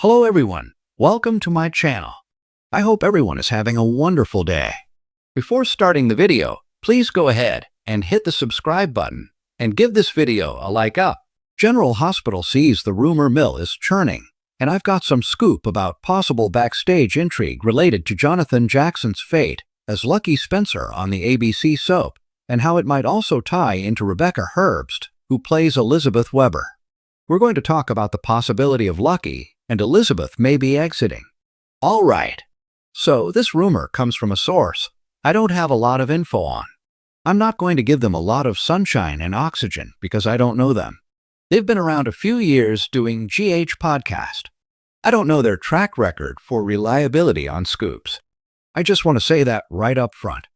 Hello everyone, welcome to my channel. I hope everyone is having a wonderful day. Before starting the video, please go ahead and hit the subscribe button and give this video a like up. General Hospital sees the rumor mill is churning, and I've got some scoop about possible backstage intrigue related to Jonathan Jackson's fate as Lucky Spencer on the ABC soap, and how it might also tie into Rebecca Herbst, who plays Elizabeth Weber. We're going to talk about the possibility of Lucky and Elizabeth may be exiting. All right, so this rumor comes from a source I don't have a lot of info on. I'm not going to give them a lot of sunshine and oxygen because I don't know them. They've been around a few years doing GH podcast. I don't know their track record for reliability on scoops. I just want to say that right up front.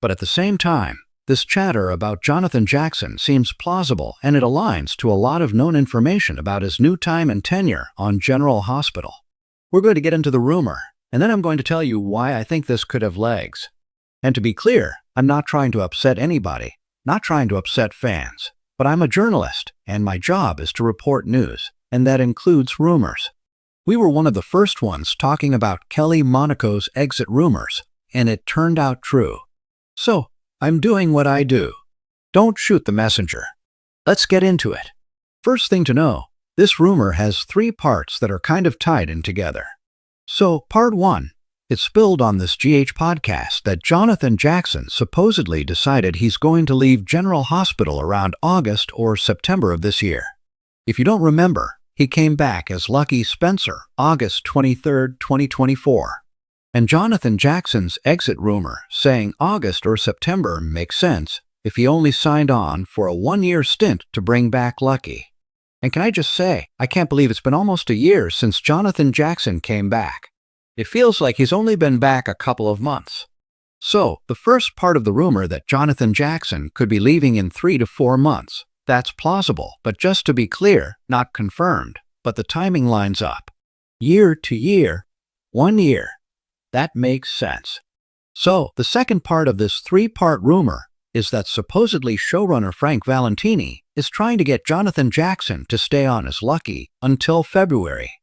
But at the same time, this chatter about Jonathan Jackson seems plausible, and it aligns to a lot of known information about his new time and tenure on General Hospital. We're going to get into the rumor, and then I'm going to tell you why I think this could have legs. And to be clear, I'm not trying to upset anybody, not trying to upset fans, but I'm a journalist, and my job is to report news, and that includes rumors. We were one of the first ones talking about Kelly Monaco's exit rumors, and it turned out true. So, I'm doing what I do. Don't shoot the messenger. Let's get into it. First thing to know, this rumor has three parts that are kind of tied in together. So, part one, it spilled on this GH podcast that Jonathan Jackson supposedly decided he's going to leave General Hospital around August or September of this year. If you don't remember, he came back as Lucky Spencer, August 23, 2024. And Jonathan Jackson's exit rumor saying August or September makes sense if he only signed on for a one-year stint to bring back Lucky. And can I just say, I can't believe it's been almost a year since Jonathan Jackson came back. It feels like he's only been back a couple of months. So, the first part of the rumor that Jonathan Jackson could be leaving in 3 to 4 months, that's plausible, but just to be clear, not confirmed, but the timing lines up. Year to year, 1 year. That makes sense. So, the second part of this three-part rumor is that supposedly showrunner Frank Valentini is trying to get Jonathan Jackson to stay on as Lucky until February.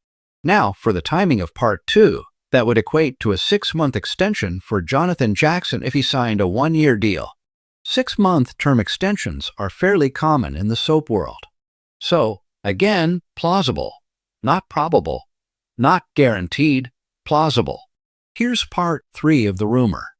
Now, for the timing of part two, that would equate to a 6-month extension for Jonathan Jackson if he signed a 1-year deal. 6-month term extensions are fairly common in the soap world. So, again, plausible. Not probable. Not guaranteed. Plausible. Here's part 3 of the rumor.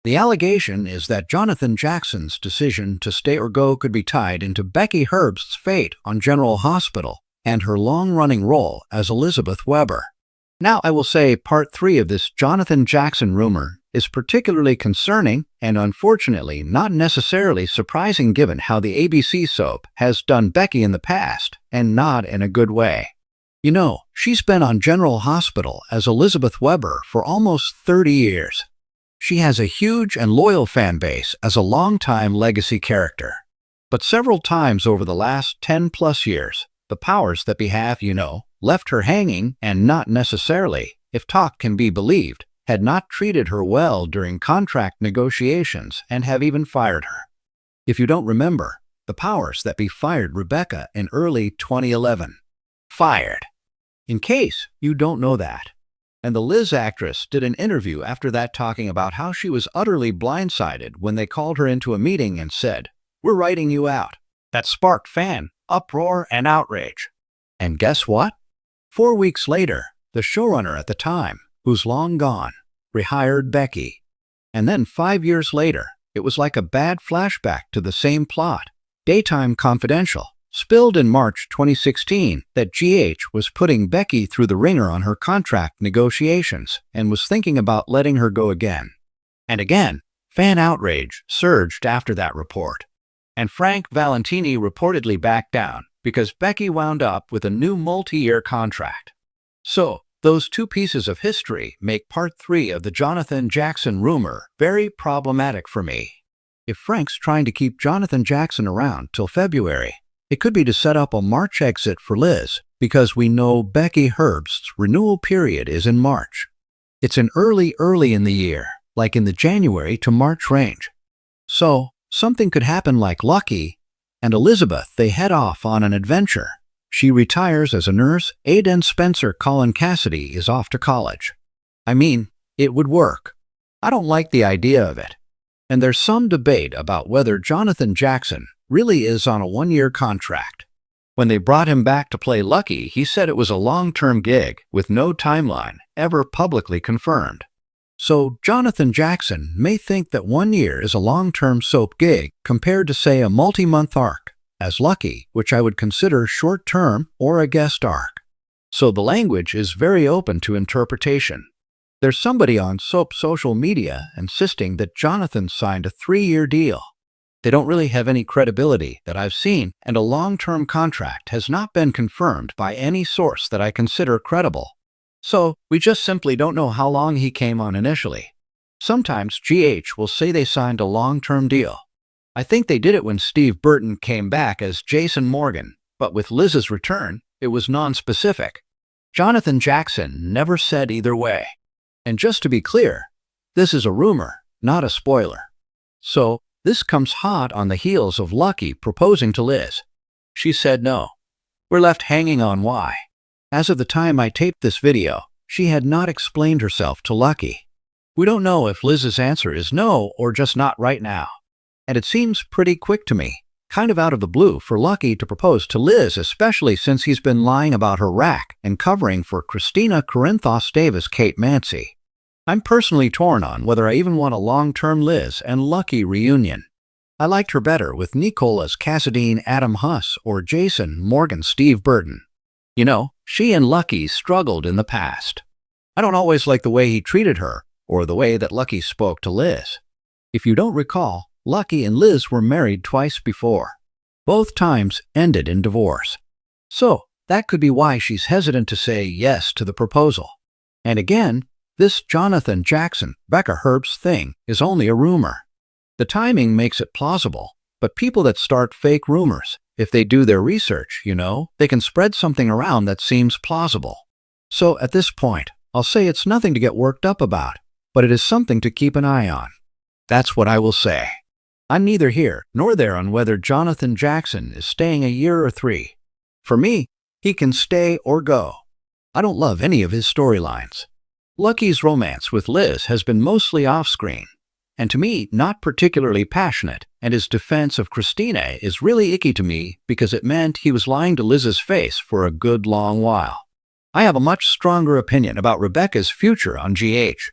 The allegation is that Jonathan Jackson's decision to stay or go could be tied into Becky Herbst's fate on General Hospital and her long-running role as Elizabeth Weber. Now, I will say part 3 of this Jonathan Jackson rumor is particularly concerning and unfortunately not necessarily surprising given how the ABC soap has done Becky in the past, and not in a good way. You know, she's been on General Hospital as Elizabeth Weber for almost 30 years. She has a huge and loyal fan base as a longtime legacy character. But several times over the last 10+ years, the powers that be have, left her hanging and not necessarily, if talk can be believed, had not treated her well during contract negotiations and have even fired her. If you don't remember, the powers that be fired Rebecca in early 2011. Fired. In case you don't know that. And the Liz actress did an interview after that talking about how she was utterly blindsided when they called her into a meeting and said, "We're writing you out." That sparked fan uproar and outrage. And guess what? 4 weeks later, the showrunner at the time, who's long gone, rehired Becky. And then 5 years later, it was like a bad flashback to the same plot. Daytime Confidential spilled in March 2016 that GH was putting Becky through the ringer on her contract negotiations and was thinking about letting her go again. And again, fan outrage surged after that report. And Frank Valentini reportedly backed down because Becky wound up with a new multi-year contract. So, those two pieces of history make part 3 of the Jonathan Jackson rumor very problematic for me. If Frank's trying to keep Jonathan Jackson around till February, it could be to set up a March exit for Liz, because we know Becky Herbst's renewal period is in March. It's an early in the year, like in the January to March range. So, something could happen like Lucky and Elizabeth, they head off on an adventure. She retires as a nurse. Aidan Spencer Colin Cassidy is off to college. I mean, it would work. I don't like the idea of it. And there's some debate about whether Jonathan Jackson really is on a one-year contract. When they brought him back to play Lucky, he said it was a long-term gig with no timeline ever publicly confirmed. So Jonathan Jackson may think that 1 year is a long-term soap gig compared to, say, a multi-month arc, as Lucky, which I would consider short-term or a guest arc. So the language is very open to interpretation. There's somebody on soap social media insisting that Jonathan signed a 3-year deal. They don't really have any credibility that I've seen, and a long-term contract has not been confirmed by any source that I consider credible. So we just simply don't know how long he came on initially. Sometimes GH will say they signed a long-term deal. I think they did it when Steve Burton came back as Jason Morgan, but with Liz's return, it was non-specific. Jonathan Jackson never said either way. And just to be clear, this is a rumor, not a spoiler. So this comes hot on the heels of Lucky proposing to Liz. She said no. We're left hanging on why. As of the time I taped this video, she had not explained herself to Lucky. We don't know if Liz's answer is no or just not right now. And it seems pretty quick to me, kind of out of the blue for Lucky to propose to Liz, especially since he's been lying about her rack and covering for Christina Corinthos Davis Kate Mansi. I'm personally torn on whether I even want a long-term Liz and Lucky reunion. I liked her better with Nicola's Cassadine Adam Huss or Jason Morgan Steve Burton. You know, she and Lucky struggled in the past. I don't always like the way he treated her or the way that Lucky spoke to Liz. If you don't recall, Lucky and Liz were married twice before. Both times ended in divorce. So that could be why she's hesitant to say yes to the proposal. And again, this Jonathan Jackson, Becca Herbst thing is only a rumor. The timing makes it plausible, but people that start fake rumors, if they do their research, they can spread something around that seems plausible. So at this point, I'll say it's nothing to get worked up about, but it is something to keep an eye on. That's what I will say. I'm neither here nor there on whether Jonathan Jackson is staying a year or 3. For me, he can stay or go. I don't love any of his storylines. Lucky's romance with Liz has been mostly off-screen, and to me, not particularly passionate, and his defense of Christina is really icky to me because it meant he was lying to Liz's face for a good long while. I have a much stronger opinion about Rebecca's future on GH.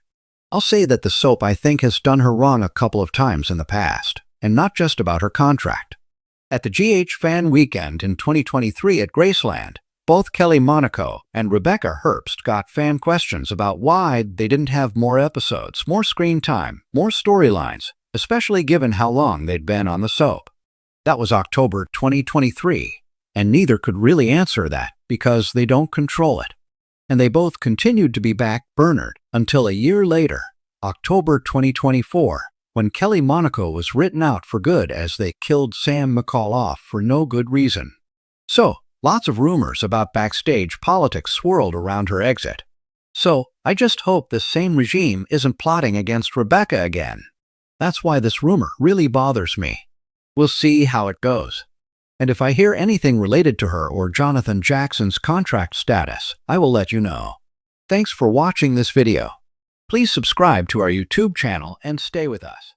I'll say that the soap I think has done her wrong a couple of times in the past, and not just about her contract. At the GH Fan Weekend in 2023 at Graceland, both Kelly Monaco and Rebecca Herbst got fan questions about why they didn't have more episodes, more screen time, more storylines, especially given how long they'd been on the soap. That was October 2023, and neither could really answer that because they don't control it. And they both continued to be back-burnered until a year later, October 2024, when Kelly Monaco was written out for good as they killed Sam McCall off for no good reason. So, lots of rumors about backstage politics swirled around her exit. So, I just hope this same regime isn't plotting against Rebecca again. That's why this rumor really bothers me. We'll see how it goes. And if I hear anything related to her or Jonathan Jackson's contract status, I will let you know. Thanks for watching this video. Please subscribe to our YouTube channel and stay with us.